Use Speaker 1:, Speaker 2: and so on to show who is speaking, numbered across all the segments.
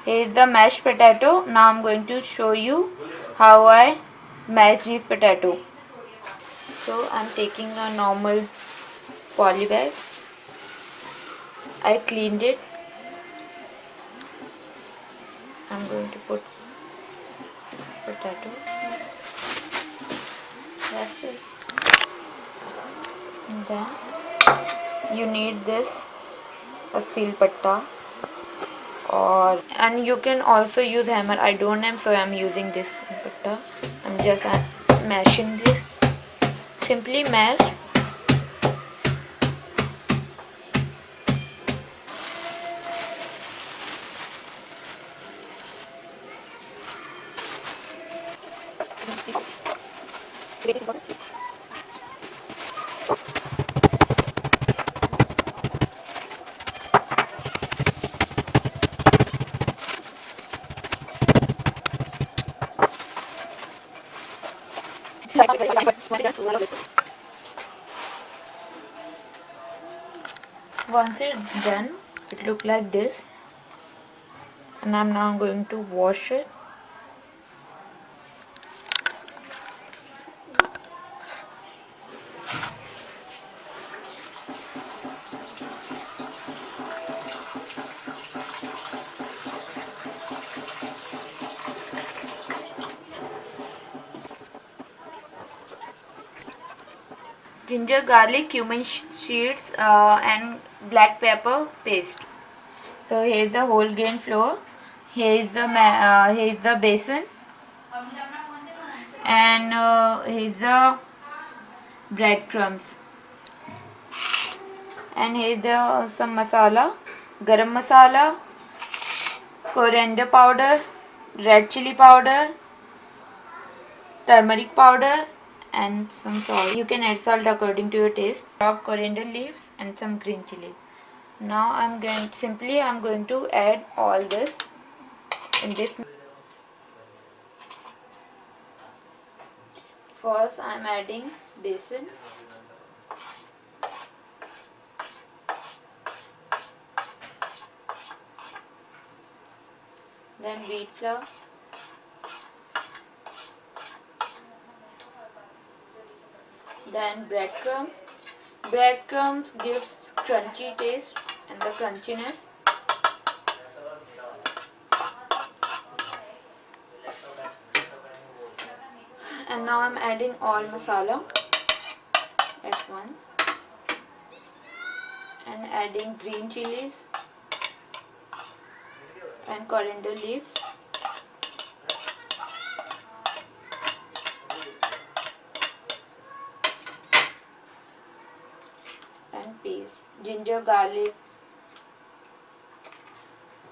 Speaker 1: Here is the mashed potato. Now I'm going to show you how I mash these potato. So I'm taking a normal poly bag. I cleaned it. I'm going to put potato. That's it. And then you need this a seal patta, and you can also use hammer. I don't have, so I'm using this patta. I'm just mashing this. Simply mash. Once it's done, it looks like this, and I'm now going to wash it. Ginger, garlic, cumin seeds, and black pepper paste. So here's the whole grain flour. Here's the basin, and here's the breadcrumbs. And here's the some masala: garam masala, coriander powder, red chili powder, turmeric powder, and some salt. You can add salt according to your taste. Chopped coriander leaves and some green chili. Now I'm going to add all this in this. First I'm adding basin. Then wheat flour. Then breadcrumbs. Breadcrumbs gives crunchy taste and the crunchiness. And now I'm adding all masala at once, and adding green chilies and coriander leaves. And paste, ginger, garlic,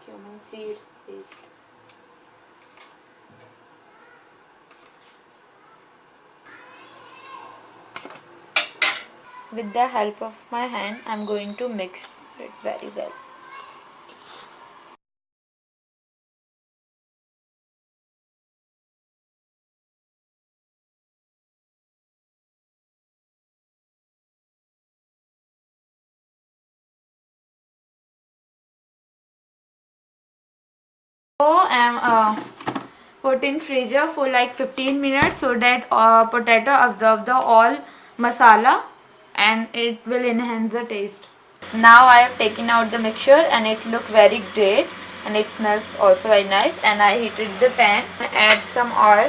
Speaker 1: cumin seeds paste. With the help of my hand, I'm going to mix it very well. So I'm put in freezer for like 15 minutes so that potato absorb the all masala and it will enhance the taste. Now I have taken out the mixture and it looks very great and it smells also very nice. And I heated the pan and add some oil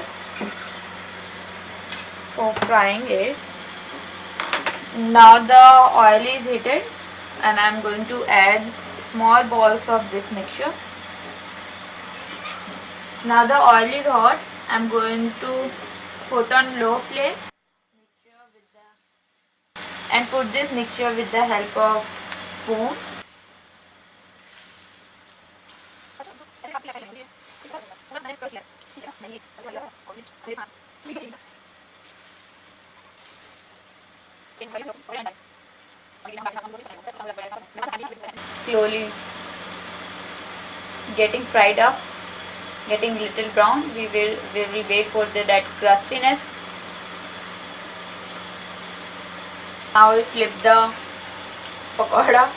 Speaker 1: for frying it. Now the oil is heated and I am going to add small balls of this mixture. Now the oil is hot. I am going to put on low flame and put this mixture with the help of spoon. Slowly getting fried up, getting little brown. We will wait for that crustiness. Now we flip the pakora.